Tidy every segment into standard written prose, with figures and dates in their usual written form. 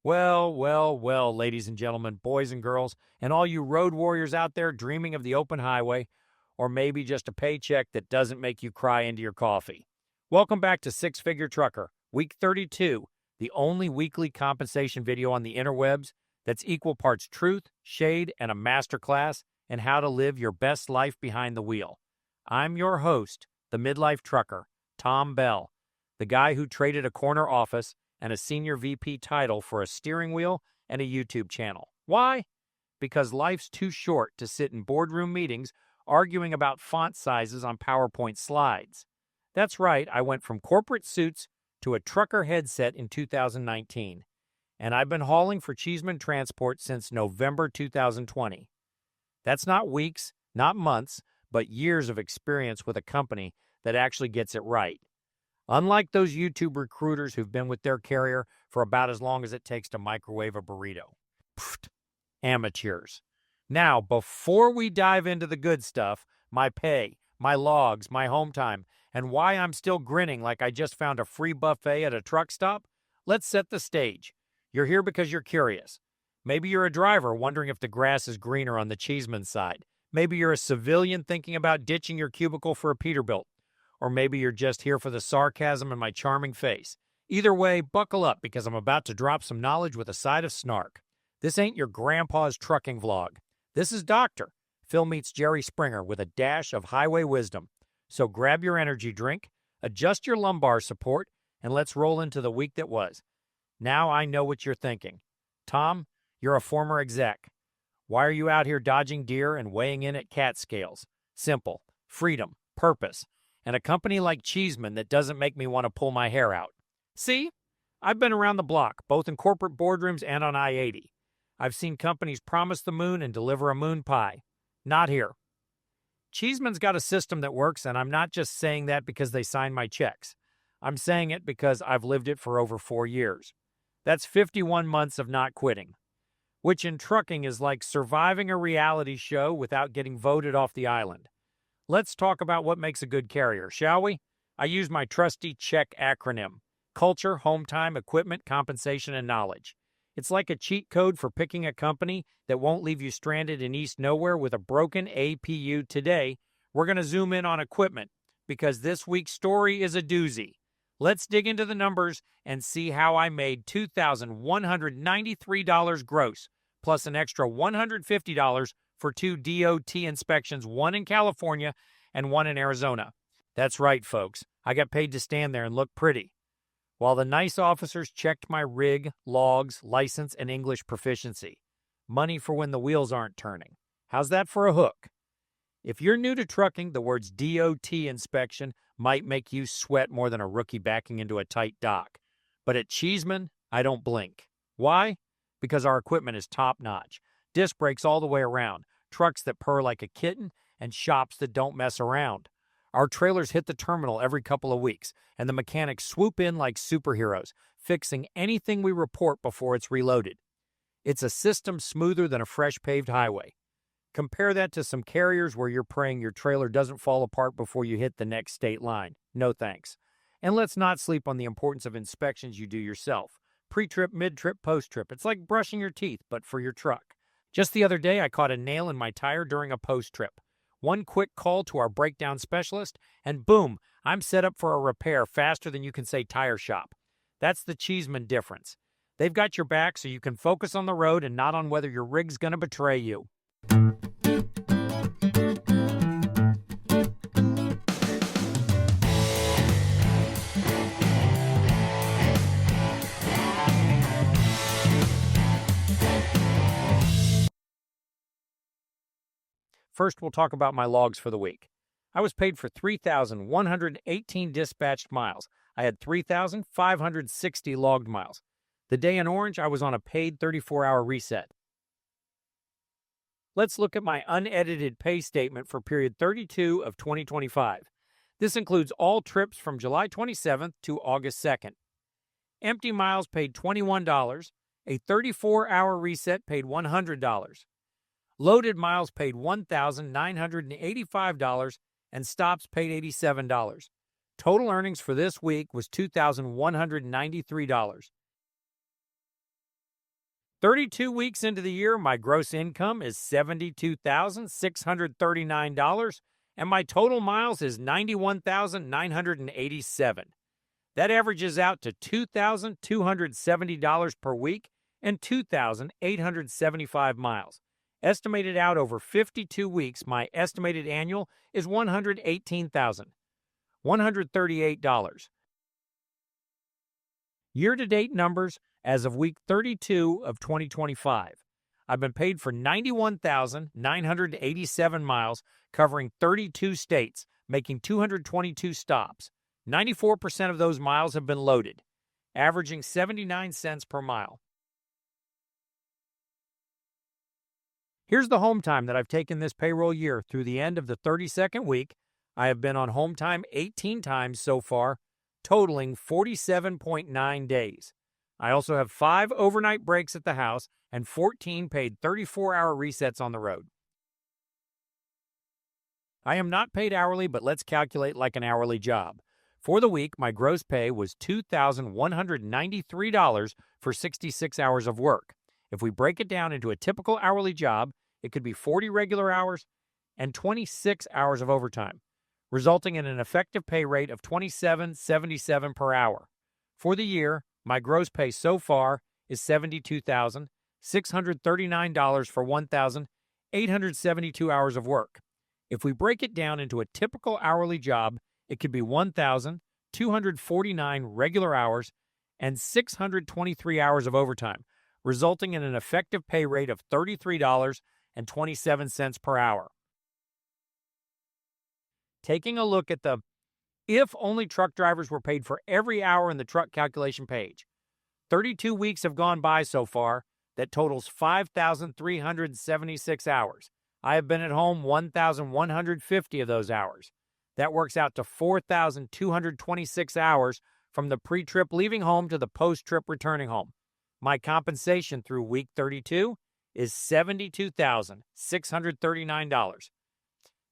Well, well, well, ladies and gentlemen, boys and girls, and all you road warriors out there dreaming of the open highway, or maybe just a paycheck that doesn't make you cry into your coffee. Welcome back to Six Figure Trucker, Week 32, the only weekly compensation video on the interwebs that's equal parts truth, shade, and a masterclass in how to live your best life behind the wheel. I'm your host, the midlife trucker, Tom Bell, the guy who traded a corner office and a senior VP title for a steering wheel and a YouTube channel. Why? Because life's too short to sit in boardroom meetings arguing about font sizes on PowerPoint slides. That's right, I went from corporate suits to a trucker headset in 2019, and I've been hauling for Cheeseman Transport since November 2020. That's not weeks, not months, but years of experience with a company that actually gets it right. Unlike those YouTube recruiters who've been with their carrier for about as long as it takes to microwave a burrito. Pfft, amateurs. Now, before we dive into the good stuff, my pay, my logs, my home time, and why I'm still grinning like I just found a free buffet at a truck stop, let's set the stage. You're here because you're curious. Maybe you're a driver wondering if the grass is greener on the Cheeseman side. Maybe you're a civilian thinking about ditching your cubicle for a Peterbilt. Or maybe you're just here for the sarcasm in my charming face. Either way, buckle up because I'm about to drop some knowledge with a side of snark. This ain't your grandpa's trucking vlog. This is Dr. Phil meets Jerry Springer with a dash of highway wisdom. So grab your energy drink, adjust your lumbar support, and let's roll into the week that was. Now I know what you're thinking. Tom, you're a former exec. Why are you out here dodging deer and weighing in at cat scales? Simple. Freedom. Purpose. And a company like Cheeseman that doesn't make me want to pull my hair out. See? I've been around the block, both in corporate boardrooms and on I-80. I've seen companies promise the moon and deliver a moon pie. Not here. Cheeseman's got a system that works, and I'm not just saying that because they sign my checks. I'm saying it because I've lived it for over 4 years. That's 51 months of not quitting, which in trucking is like surviving a reality show without getting voted off the island. Let's talk about what makes a good carrier, shall we? I use my trusty CHECK acronym. Culture, home time, equipment, compensation, and knowledge. It's like a cheat code for picking a company that won't leave you stranded in East Nowhere with a broken APU today. We're going to zoom in on equipment because this week's story is a doozy. Let's dig into the numbers and see how I made $2,193 gross, plus an extra $150 for 2 DOT inspections, one in California and one in Arizona. That's right, folks. I got paid to stand there and look pretty, while the nice officers checked my rig, logs, license, and English proficiency. Money for when the wheels aren't turning. How's that for a hook? If you're new to trucking, the words DOT inspection might make you sweat more than a rookie backing into a tight dock. But at Cheeseman, I don't blink. Why? Because our equipment is top-notch. Disc brakes all the way around, trucks that purr like a kitten, and shops that don't mess around. Our trailers hit the terminal every couple of weeks, and the mechanics swoop in like superheroes, fixing anything we report before it's reloaded. It's a system smoother than a fresh paved highway. Compare that to some carriers where you're praying your trailer doesn't fall apart before you hit the next state line. No thanks. And let's not sleep on the importance of inspections you do yourself. Pre-trip, mid-trip, post-trip. It's like brushing your teeth, but for your truck. Just the other day, I caught a nail in my tire during a post-trip. One quick call to our breakdown specialist, and boom, I'm set up for a repair faster than you can say tire shop. That's the Cheeseman difference. They've got your back so you can focus on the road and not on whether your rig's going to betray you. First, we'll talk about my logs for the week. I was paid for 3,118 dispatched miles. I had 3,560 logged miles. The day in orange, I was on a paid 34-hour reset. Let's look at my unedited pay statement for period 32 of 2025. This includes all trips from July 27th to August 2nd. Empty miles paid $21. A 34-hour reset paid $100. Loaded miles paid $1,985, and stops paid $87. Total earnings for this week was $2,193. 32 weeks into the year, my gross income is $72,639, and my total miles is 91,987. That averages out to $2,270 per week and 2,875 miles. Estimated out over 52 weeks, my estimated annual is $118,138. Year-to-date numbers as of week 32 of 2025. I've been paid for 91,987 miles, covering 32 states, making 222 stops. 94% of those miles have been loaded, averaging 79 cents per mile. Here's the home time that I've taken this payroll year through the end of the 32nd week. I have been on home time 18 times so far, totaling 47.9 days. I also have 5 overnight breaks at the house and 14 paid 34-hour resets on the road. I am not paid hourly, but let's calculate like an hourly job. For the week, my gross pay was $2,193 for 66 hours of work. If we break it down into a typical hourly job, it could be 40 regular hours and 26 hours of overtime, resulting in an effective pay rate of $27.77 per hour. For the year, my gross pay so far is $72,639 for 1,872 hours of work. If we break it down into a typical hourly job, it could be 1,249 regular hours and 623 hours of overtime, resulting in an effective pay rate of $33.27 per hour. Taking a look at the if only truck drivers were paid for every hour in the truck calculation page. 32 weeks have gone by so far. That totals 5,376 hours. I have been at home 1,150 of those hours. That works out to 4,226 hours from the pre-trip leaving home to the post-trip returning home. My compensation through week 32 is $72,639.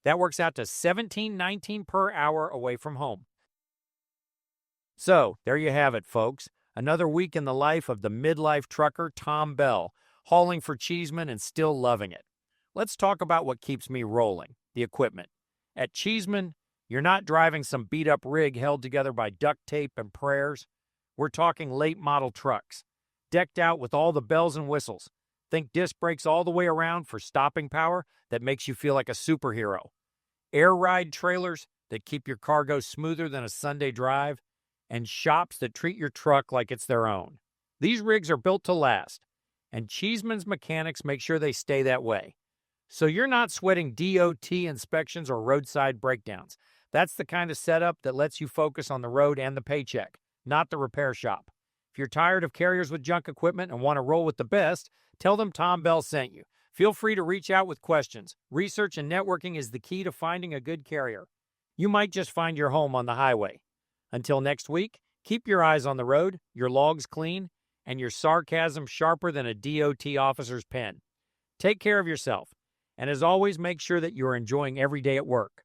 That works out to $17.19 per hour away from home. So, there you have it, folks. Another week in the life of the midlife trucker Tom Bell, hauling for Cheeseman and still loving it. Let's talk about what keeps me rolling, the equipment. At Cheeseman, you're not driving some beat-up rig held together by duct tape and prayers. We're talking late-model trucks, decked out with all the bells and whistles. Think disc brakes all the way around for stopping power that makes you feel like a superhero. Air ride trailers that keep your cargo smoother than a Sunday drive. And shops that treat your truck like it's their own. These rigs are built to last, and Cheeseman's mechanics make sure they stay that way. So you're not sweating DOT inspections or roadside breakdowns. That's the kind of setup that lets you focus on the road and the paycheck, not the repair shop. If you're tired of carriers with junk equipment and want to roll with the best, tell them Tom Bell sent you. Feel free to reach out with questions. Research and networking is the key to finding a good carrier. You might just find your home on the highway. Until next week, keep your eyes on the road, your logs clean, and your sarcasm sharper than a DOT officer's pen. Take care of yourself, and as always, make sure that you're enjoying every day at work.